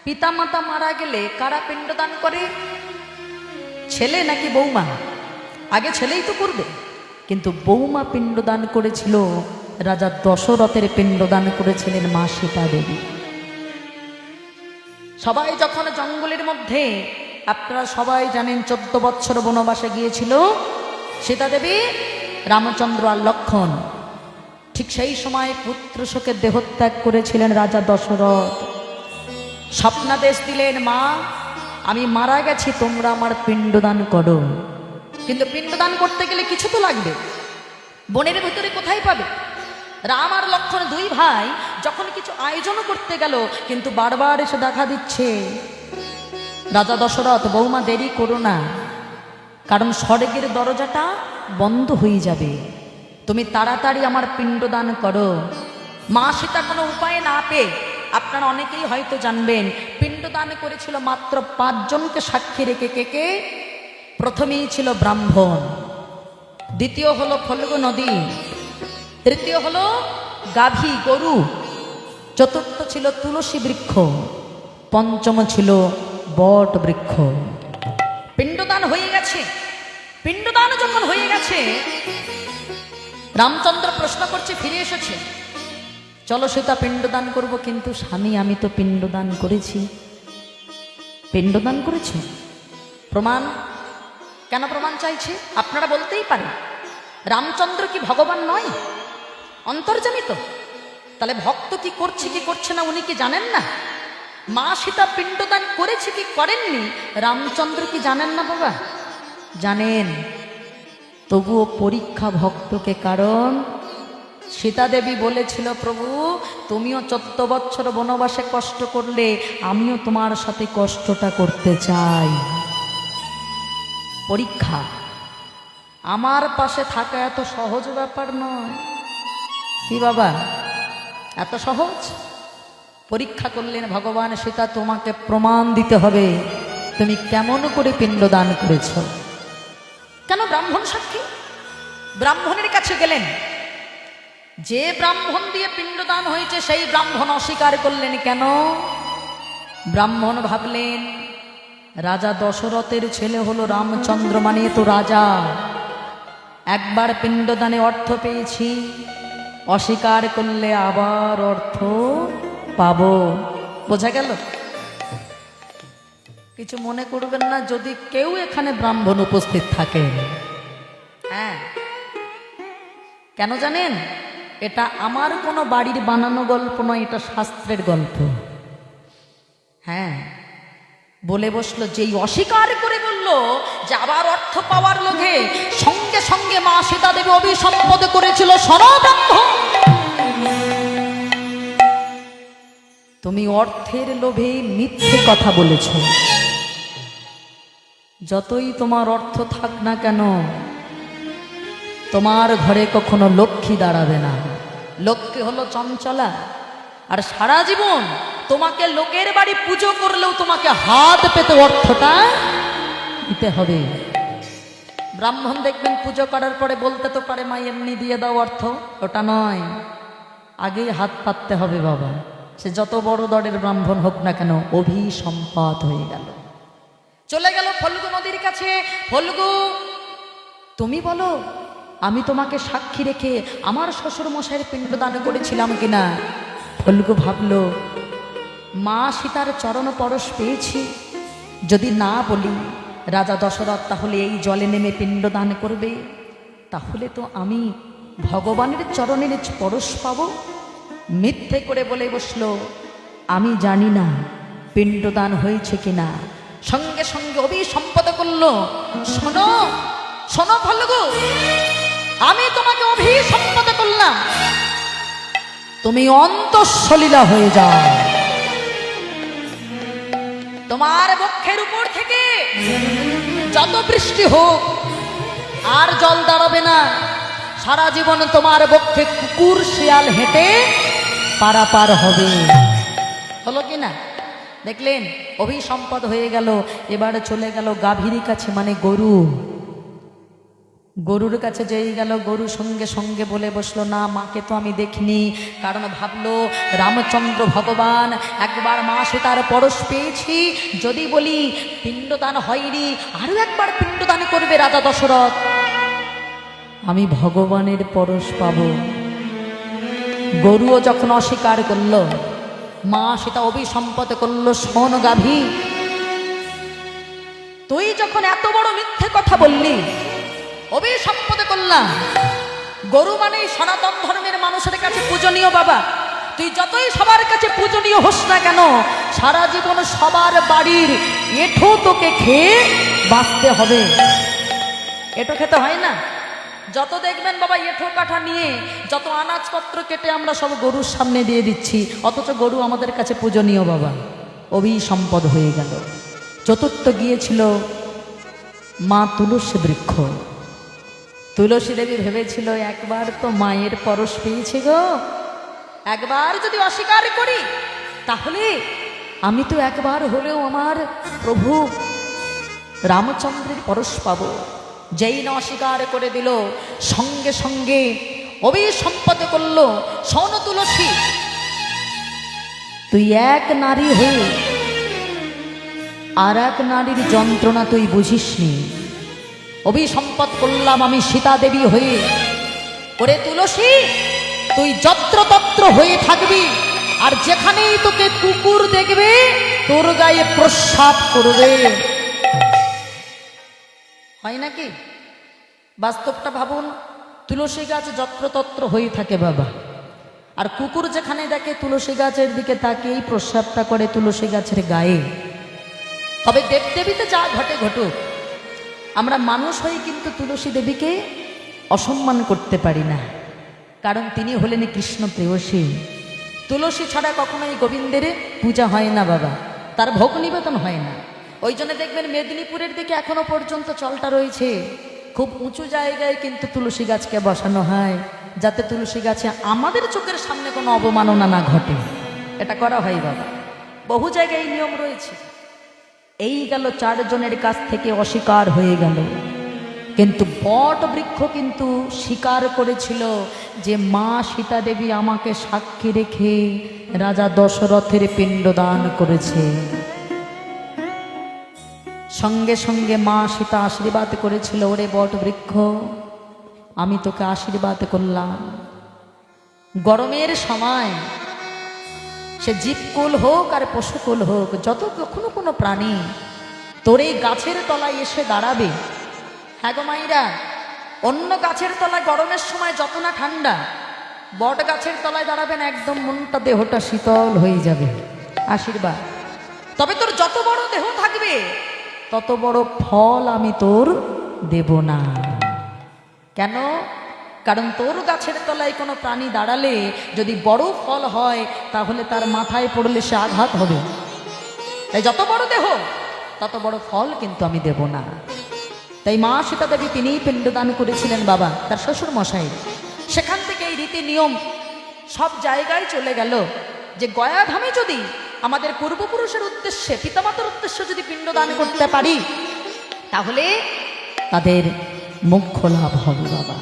পিতামাতা মারা গেলে কারা পিণ্ডদান করে? ছেলে নাকি বৌমা? আগে ছেলেই তো করবে, কিন্তু বৌমা পিণ্ডদান করেছিল। রাজা দশরথের পিণ্ডদান করেছিলেন মা সীতা দেবী। সবাই যখন জঙ্গলের মধ্যে, আপনারা সবাই জানেন 14 বছর বনবাসে গিয়েছিল সীতা দেবী, রামচন্দ্র আর লক্ষ্মণ। ঠিক সেই সময় পুত্র শোকে দেহত্যাগ করেছিলেন রাজা দশরথ। স্বপ্নাদেশ দিলেন, মা আমি মারা গেছি, তোমরা আমার পিণ্ডদান করো। কিন্তু পিণ্ডদান করতে গেলে কিছু তো লাগবে, বনের ভিতরে কোথায় পাবে? রাম আর লক্ষ্মণ দুই ভাই যখন কিছু আয়োজনও করতে গেল, কিন্তু বারবার এসে দেখা দিচ্ছে, রাজা দশরথ বৌমা দেরি করো না, কারণ স্বর্গের দরজাটা বন্ধ হয়ে যাবে, তুমি তাড়াতাড়ি আমার পিণ্ডদান করো। মা সীতা কোনো উপায় না পেয়ে, আপনারা অনেকেই হয়তো জানবেন, পিণ্ডদান করেছিল মাত্র 5 জনকে সাক্ষী রেখে। কে? প্রথমেই ছিল ব্রাহ্মণ, দ্বিতীয় হলো ফল্গু নদী, তৃতীয় হলো গাভী গরু, চতুর্থ ছিল তুলসী বৃক্ষ, পঞ্চম ছিল বট বৃক্ষ। পিণ্ডদান হয়ে গেছে। পিণ্ডদান যখন হয়ে গেছে, রামচন্দ্র প্রশ্ন করছে, ফিরে এসেছে, চলো সীতা পিণ্ডদান করব। কিন্তু স্বামী আমি তো পিণ্ডদান করেছি। পিণ্ডদান করেছে, প্রমাণ? কেন প্রমাণ চাইছে? আপনারা বলতেই পারেন, রামচন্দ্র কি ভগবান নয়? অন্তর্যামী তো। তাহলে ভক্ত কি করছে কি করছে না উনি কি জানেন না? মা সীতা পিণ্ডদান করেছে কি করেননি রামচন্দ্র কি জানেন না বাবা? জানেন। তবুও পরীক্ষা ভক্তকে, কারণ সীতা দেবী বলেছিল, প্রভু তুমিও 14 বছর বনবাসে কষ্ট করলে, আমিও তোমার সাথে কষ্টটা করতে চাই। পরীক্ষা। আমার পাশে থাকা এত সহজ ব্যাপার নয়। কি বাবা, এত সহজ? পরীক্ষা করলেন ভগবান, সীতা তোমাকে প্রমাণ দিতে হবে তুমি কেমন করে পিণ্ডদান করেছ। কেন? ব্রাহ্মণ সাক্ষী। ব্রাহ্মণের কাছে গেলেন, যে ব্রাহ্মণ দিয়ে পিণ্ডদান হয়েছে সেই ব্রাহ্মণ অস্বীকার করলেন। কেন? ব্রাহ্মণ ভাবলেন, রাজা দশরথের ছেলে হলো রামচন্দ্র, মানে তো রাজা, একবার পিণ্ডদানে অর্থ পেয়েছি, অস্বীকার করলে আবার অর্থ পাবো। বোঝা গেল? কিছু মনে করবেন না যদি কেউ এখানে ব্রাহ্মণ উপস্থিত থাকে। হ্যাঁ, কেন জানেন? এটা আমার কোনো বাড়ির বানানো গল্প নয়, এটা শাস্ত্রের গল্প। হ্যাঁ, বলে বসলো, যেই অস্বীকার করে বলল যে আবার অর্থ পাওয়ার লোভে, সঙ্গে সঙ্গে মা সীতা দেবী অভিসম্বোধ করেছিল, শোনো ব্রাহ্মণ, তুমি অর্থের লোভে মিথ্যে কথা বলেছ। যতই তোমার অর্থ থাক না কেন, তোমার ঘরে কখনো লক্ষ্মী দাঁড়াবে না। লক্ষ্মী হলো চঞ্চলা, আর সারা জীবন তোমাকে লোকের বাড়ি পুজো করলেও তোমাকে হাত পেতে অর্থটা দিতে হবে। ব্রাহ্মণ দেখবেন পুজো করার পরে বলতে তো পারে, মা এমনি দিয়ে দাও অর্থ, ওটা নয়, আগেই হাত পাততে হবে বাবা। সে যত বড় দরের ব্রাহ্মণ হোক না কেন, অভিসম্পাত হয়ে গেল। চলে গেল ফল্গু নদীর কাছে। ফল্গু, তুমি বলো আমি তোমাকে সাক্ষী রেখে আমার শ্বশুর মশাইয়ের পিণ্ডদান করেছিলাম কিনা। ফল্গু ভাবল, মা সীতার চরণ পরশ পেয়েছি, যদি না বলি রাজা দশরথ তাহলে এই জলে নেমে পিণ্ডদান করবে, তাহলে তো আমি ভগবানের চরণের পরশ পাবো। মিথ্যে করে বলে বসলো, আমি জানি না পিণ্ডদান হয়েছে কিনা। সঙ্গে সঙ্গে অভিসম্পদ করলো, শোনো শোনো ফল্গু, আমি তোমাকে অভিসম্পদ করলাম, তুমি অন্তঃসলীলা হয়ে যাও। তোমার বক্ষের উপর থেকে যত বৃষ্টি হোক আর জল দাঁড়াবে না। সারা জীবন তোমার বক্ষে কুকুর শিয়াল হেঁটে পারাপার হবে। হলো কি না? দেখলেন, অভিসম্পদ হয়ে গেল। এবারে চলে গেল গাভীর কাছে, মানে গরু। গরুর কাছে যেই গেল, গরু সঙ্গে সঙ্গে বলে বসলো, না মাকে তো আমি দেখিনি। কারণ ভাবলো রামচন্দ্র ভগবান, একবার মা সীতার পরশ পেয়েছি, যদি বলি পিণ্ডদান হয়নি, আরো একবার পিণ্ডদান করবে রাজা দশরথ, আমি ভগবানের পরশ পাবো। গরুও যখন অস্বীকার করলো, মা সীতা অভিসম্পদ করলো, শোন গাভী, তুই যখন এত বড় মিথ্যে কথা বললি, অভিসম্পদ করলাম, গরু মানেই সনাতন ধর্মের মানুষের কাছে পূজনীয় বাবা, তুই যতই সবার কাছে পূজনীয় হোস না কেন, সারা জীবন সবার বাড়ির এঁঠো তোকে খেয়ে বাঁচতে হবে। এঁঠো খেতে হয় না? যত দেখবেন বাবা এঁঠো কাঠা নিয়ে যত আনাজপত্র কেটে আমরা সব গরুর সামনে দিয়ে দিচ্ছি, অথচ গরু আমাদের কাছে পূজনীয় বাবা। অভিসম্পদ হয়ে গেল। চতুর্থ গিয়েছিল মা তুলসী বৃক্ষ। তুলসী দেবী ভেবেছিল, একবার তো মায়ের পরশ পেয়েছি গো, একবার যদি অস্বীকার করি তাহলে আমি তো একবার হলেও আমার প্রভু রামচন্দ্রের পরশ পাবো। যেই না অস্বীকার করে দিল, সঙ্গে সঙ্গে অভিসম্পদ করলো, শোন তুলসী, তুই এক নারী হয়ে আর এক নারীর যন্ত্রণা তুই বুঝিসনি। অভিসম্পদ করলাম আমি সীতা দেবী হয়ে, ওরে তুলসী, তুই যত্রতত্র হয়ে থাকবি, আর যেখানেই তোকে কুকুর দেখবে তোর গায়ে প্রস্রাব করবে। হয় নাকি? বাস্তবটা ভাবুন, তুলসী গাছ যত্রতত্র হয়ে থাকে বাবা, আর কুকুর যেখানে দেখে তুলসী গাছের দিকে তাকিয়েই প্রস্রাবটা করে তুলসী গাছের গায়ে। তবে দেবদেবীতে যা ঘটে ঘটুক, আমরা মানুষ হয়ে কিন্তু তুলসী দেবীকে অসম্মান করতে পারি না, কারণ তিনি হলেন কৃষ্ণ প্রেয়সী। তুলসী ছাড়া কখনোই গোবিন্দের পূজা হয় না বাবা, তার ভোগ নিবেদন হয় না। ওই জন্য দেখবেন মেদিনীপুরের দিকে এখনো পর্যন্ত চলটা রয়েছে, খুব উঁচু জায়গায় কিন্তু তুলসী গাছকে বসানো হয়, যাতে তুলসী গাছে আমাদের চোখের সামনে কোনো অবমাননা না ঘটে। এটা করা হয় বাবা, বহু জায়গায় এই নিয়ম রয়েছে। এই গেল 4 জনের কাছ থেকে অস্বীকার হয়ে গেল, কিন্তু বট বৃক্ষ কিন্তু স্বীকার করেছিল যে মা সীতা দেবী আমাকে সাক্ষী রেখে রাজা দশরথের পিণ্ডদান করেছে। সঙ্গে সঙ্গে মা সীতা আশীর্বাদ করেছিল, ওরে বট বৃক্ষ, আমি তোকে আশীর্বাদ করলাম। গরমের সময় সে জীবকুল হোক আর পশুকুল হোক, যত কখনো কোনো প্রাণী তোর এই গাছের তলায় এসে দাঁড়াবে, হ্যাঁ গো মাইরা, অন্য গাছের তলায় গরমের সময় যত না ঠান্ডা, বট গাছের তলায় দাঁড়াবেন, একদম মনটা দেহটা শীতল হয়ে যাবে। আশীর্বাদ। তবে তোর যত বড় দেহ থাকবে তত বড় ফল আমি তোর দেব না। কেন? কারণ তোর গাছের তলায় কোনো প্রাণী দাঁড়ালে যদি বড় ফল হয়, তাহলে তার মাথায় পড়লে সে আঘাত হবে। তাই যত বড় দেহ তত বড় ফল কিন্তু আমি দেব না। তাই মা সীতা দেবী তিনিই পিণ্ডদান করেছিলেন বাবা, তার শ্বশুর মশাই। সেখান থেকে এই রীতি নিয়ম সব জায়গায় চলে গেল যে গয়াধামে যদি আমাদের পূর্বপুরুষের উদ্দেশ্যে, পিতামাতার উদ্দেশ্যে যদি পিণ্ডদান করতে পারি, তাহলে তাদের মোক্ষ লাভ হবে বাবা।